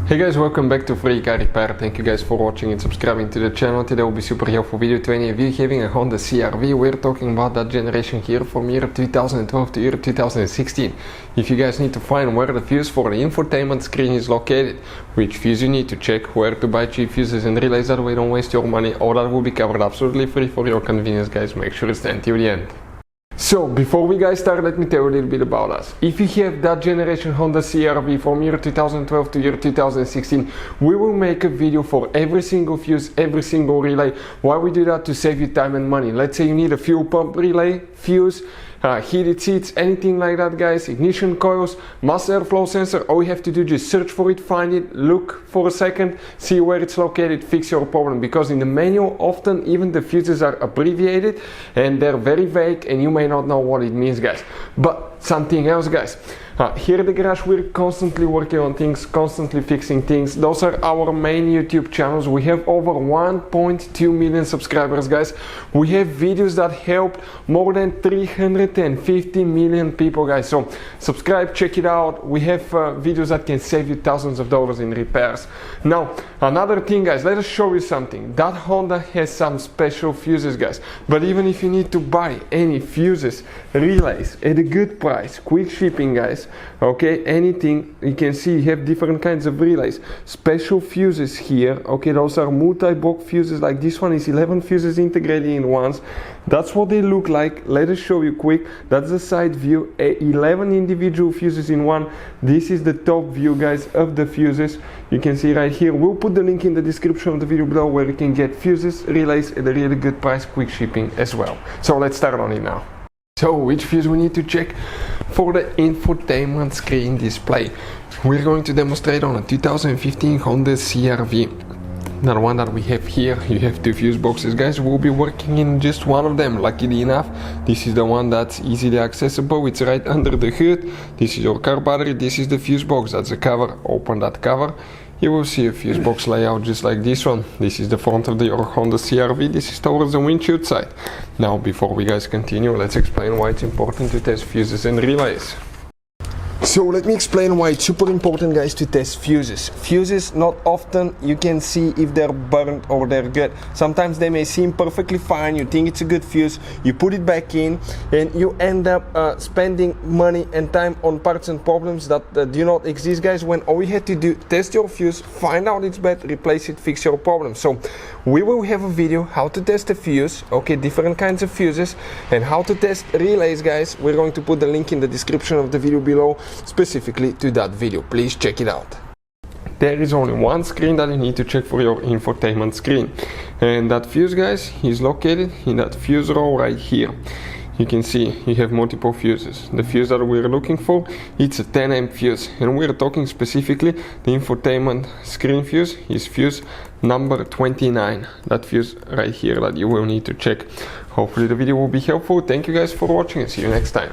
Hey guys, welcome back to Free Car Repair. Thank you guys for watching and subscribing to the channel. Today will be super helpful video to any of you having a Honda CR-V. We're talking about that generation here from year 2012 to year 2016. If you guys need to find where the fuse for the infotainment screen is located, which fuse you need to check, where to buy cheap fuses and relays that way don't waste your money, all that will be covered absolutely free for your convenience, guys. Make sure to stay until the end. So, before we guys start, let me tell you a little bit about us. If you have that generation Honda CR-V from year 2012 to year 2016, we will make a video for every single fuse, every single relay. Why we do that? To save you time and money. Let's say you need a fuel pump relay, fuse, heated seats, anything like that, guys, ignition coils, mass airflow sensor. All you have to do is just search for it, find it, look for a second, see where it's located, fix your problem. Because in the manual, often even the fuses are abbreviated and they're very vague and you may not know what it means, guys. But something else, guys. Here at the garage, we're constantly working on things, constantly fixing things. Those are our main YouTube channels. We have over 1.2 million subscribers, guys. We have videos that help more than 350 million people, guys. So subscribe, check it out. We have videos that can save you thousands of dollars in repairs. Now, another thing, guys, let us show you something. That Honda has some special fuses, guys. But even if you need to buy any fuses, relays at a good price, quick shipping, guys, okay, anything, you can see you have different kinds of relays, special fuses here, okay, those are multi-block fuses. Like this one is 11 fuses integrated in ones. That's what they look like. Let us show you quick. That's the side view, 11 individual fuses in one. This is the top view, guys, of the fuses. You can see right here. We'll put the link in the description of the video below where you can get fuses, relays at a really good price, quick shipping as well. So let's start on it now. So, which fuse we need to check? For the infotainment screen display, we're going to demonstrate on a 2015 Honda CR-V. That one that we have here, you have two fuse boxes, guys. We'll be working in just one of them. Luckily enough, this is the one that's easily accessible. It's right under the hood. This is your car battery. This is the fuse box. That's the cover. Open that cover. You will see a fuse box layout just like this one. This is the front of your Honda CR-V. This is towards the windshield side. Now, before we guys continue, let's explain why it's important to test fuses and relays. So let me explain why it's super important, guys, to test fuses. Fuses, not often you can see if they're burnt or they're good. Sometimes they may seem perfectly fine, you think it's a good fuse, you put it back in and you end up spending money and time on parts and problems that do not exist, guys, when all you had to do, test your fuse, find out it's bad, replace it, fix your problem. So we will have a video how to test a fuse, okay, different kinds of fuses, and how to test relays, guys. We're going to put the link in the description of the video below specifically to that video. Please check it out. There is only one screen that you need to check for your infotainment screen, and that fuse, guys, is located in that fuse row right here. You can see you have multiple fuses. The fuse that we're looking for, it's a 10 amp fuse, and we're talking specifically the infotainment screen fuse is fuse number 29. That fuse right here that you will need to check. Hopefully the video will be helpful. Thank you guys for watching and see you next time.